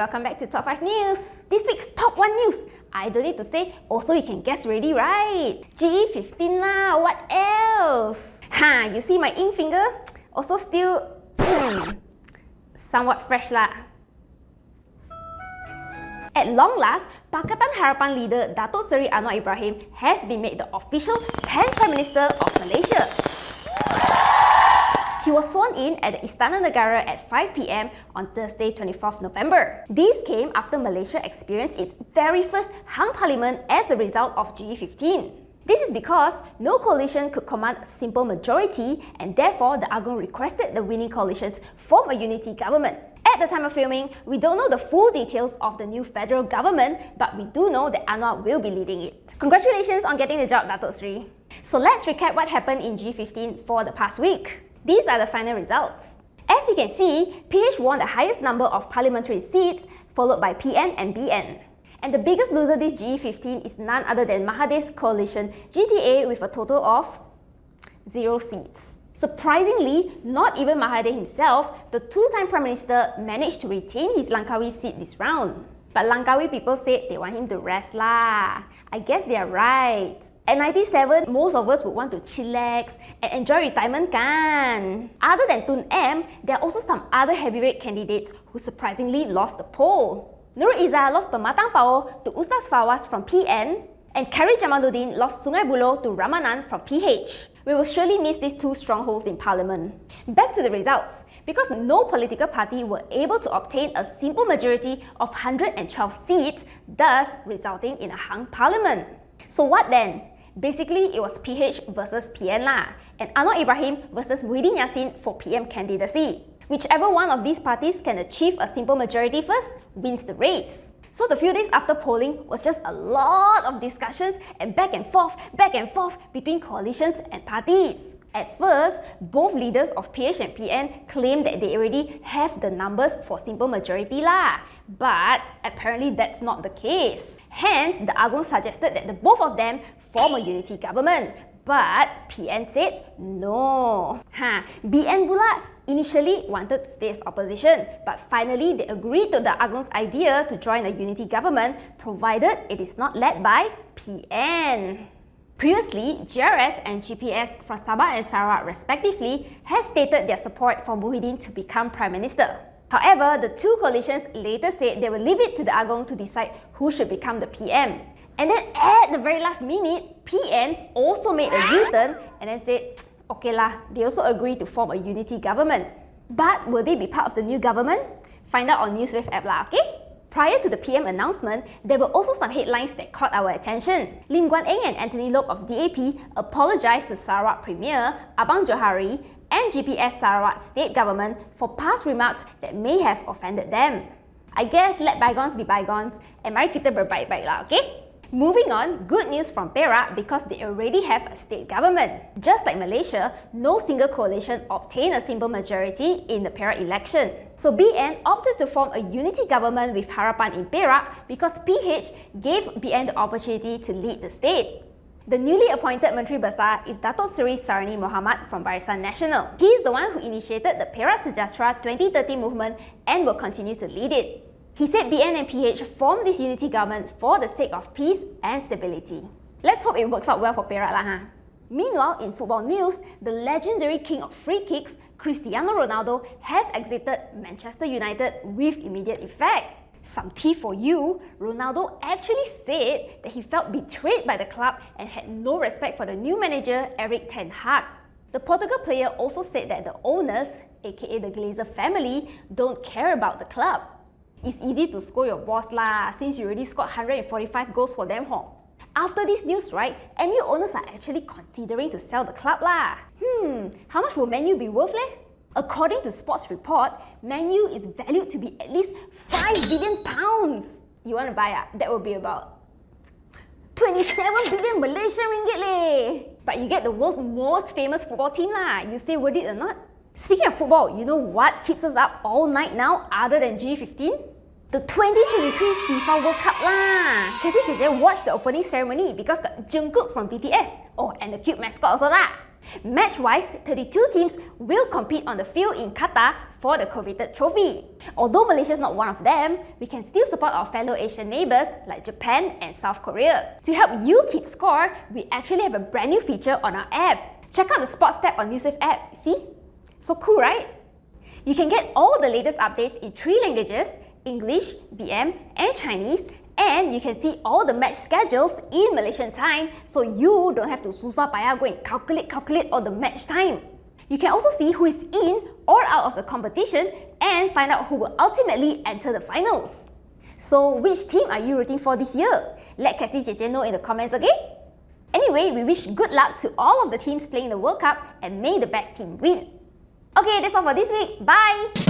welcome back to Top 5 News. This week's Top 1 News, I don't need to say, also you can guess already, right? GE15 lah, what else? You see my ink finger? Also still, somewhat fresh lah. At long last, Pakatan Harapan leader Datuk Seri Anwar Ibrahim has been made the official 10th Prime Minister of Malaysia. He was sworn in at the Istana Negara at 5 PM on Thursday, 24th November. This came after Malaysia experienced its very first hung parliament as a result of GE15. This is because no coalition could command a simple majority, and therefore the Agong requested the winning coalitions form a unity government. At the time of filming, we don't know the full details of the new federal government, but we do know that Anwar will be leading it. Congratulations on getting the job, Datuk Seri. So let's recap what happened in G15 for the past week. These are the final results. As you can see, PH won the highest number of parliamentary seats, followed by PN and BN. And the biggest loser this GE15 is none other than Mahathir's coalition GTA with a total of 0 seats. Surprisingly, not even Mahathir himself, the two-time Prime Minister, managed to retain his Langkawi seat this round. But Langkawi people said they want him to rest lah. I guess they are right. At 97, most of us would want to chillax and enjoy retirement kan. Other than Tun M, there are also some other heavyweight candidates who surprisingly lost the poll. Nur Izzah lost Pematang Power to Ustaz Fawaz from PN, and Khairi Jamaluddin lost Sungai Buloh to Ramanan from PH. We will surely miss these two strongholds in Parliament. Back to the results. Because no political party were able to obtain a simple majority of 112 seats, thus resulting in a hung Parliament. So what then? Basically, it was PH versus PN lah, and Anwar Ibrahim versus Muhyiddin Yassin for PM candidacy. Whichever one of these parties can achieve a simple majority first wins the race. So the few days after polling was just a lot of discussions and back and forth between coalitions and parties. At first, both leaders of PH and PN claimed that they already have the numbers for simple majority lah. But apparently that's not the case. Hence, the Agong suggested that the both of them form a unity government. But PN said no. BN pula initially wanted to stay as opposition, but finally they agreed to the Agong's idea to join a unity government, provided it is not led by PN. Previously, GRS and GPS from Sabah and Sarawak respectively has stated their support for Muhyiddin to become Prime Minister. However, the two coalitions later said they will leave it to the Agong to decide who should become the PM. And then at the very last minute, PN also made a U-turn and then said, okay lah, they also agreed to form a unity government. But will they be part of the new government? Find out on Newswav app lah, okay? Prior to the PM announcement, there were also some headlines that caught our attention. Lim Guan Eng and Anthony Loke of DAP apologized to Sarawak Premier Abang Johari and GPS Sarawak State Government for past remarks that may have offended them. I guess let bygones be bygones, and mari kita berbaik-baik lah, okay? Moving on, good news from Perak because they already have a state government. Just like Malaysia, no single coalition obtained a simple majority in the Perak election. So BN opted to form a unity government with Harapan in Perak because PH gave BN the opportunity to lead the state. The newly appointed Menteri Besar is Datuk Seri Sarani Mohamad from Barisan Nasional. He is the one who initiated the Perak Sejahtera 2030 movement and will continue to lead it. He said BN and PH formed this unity government for the sake of peace and stability. Let's hope it works out well for Perak lah. Meanwhile, in football news, the legendary king of free kicks, Cristiano Ronaldo, has exited Manchester United with immediate effect. Some tea for you, Ronaldo actually said that he felt betrayed by the club and had no respect for the new manager, Erik ten Hag. The Portugal player also said that the owners, aka the Glazer family, don't care about the club. It's easy to scold your boss lah, since you already scored 145 goals for them ho. After this news, right, MU owners are actually considering to sell the club lah. How much will Man U be worth leh? According to Sports Report, Man U is valued to be at least £5 billion. You want to buy that will be about 27 billion Malaysian ringgit leh. But you get the world's most famous football team lah. You say worth it or not? Speaking of football, you know what keeps us up all night now other than G15? The 2023 FIFA World Cup lah! Cassie Jie Jie watched the opening ceremony because got Jungkook from BTS. Oh, and the cute mascot also lah! Match-wise, 32 teams will compete on the field in Qatar for the coveted trophy. Although Malaysia is not one of them, we can still support our fellow Asian neighbours like Japan and South Korea. To help you keep score, we actually have a brand new feature on our app. Check out the Sports tab on Newswav app. See? So cool, right? You can get all the latest updates in 3 languages, English, BM, and Chinese, and you can see all the match schedules in Malaysian time, so you don't have to susah payah go and calculate all the match time. You can also see who is in or out of the competition and find out who will ultimately enter the finals. So which team are you rooting for this year? Let Cassie Jie Jie know in the comments, okay? Anyway, we wish good luck to all of the teams playing the World Cup and may the best team win. Okay, that's all for this week. Bye!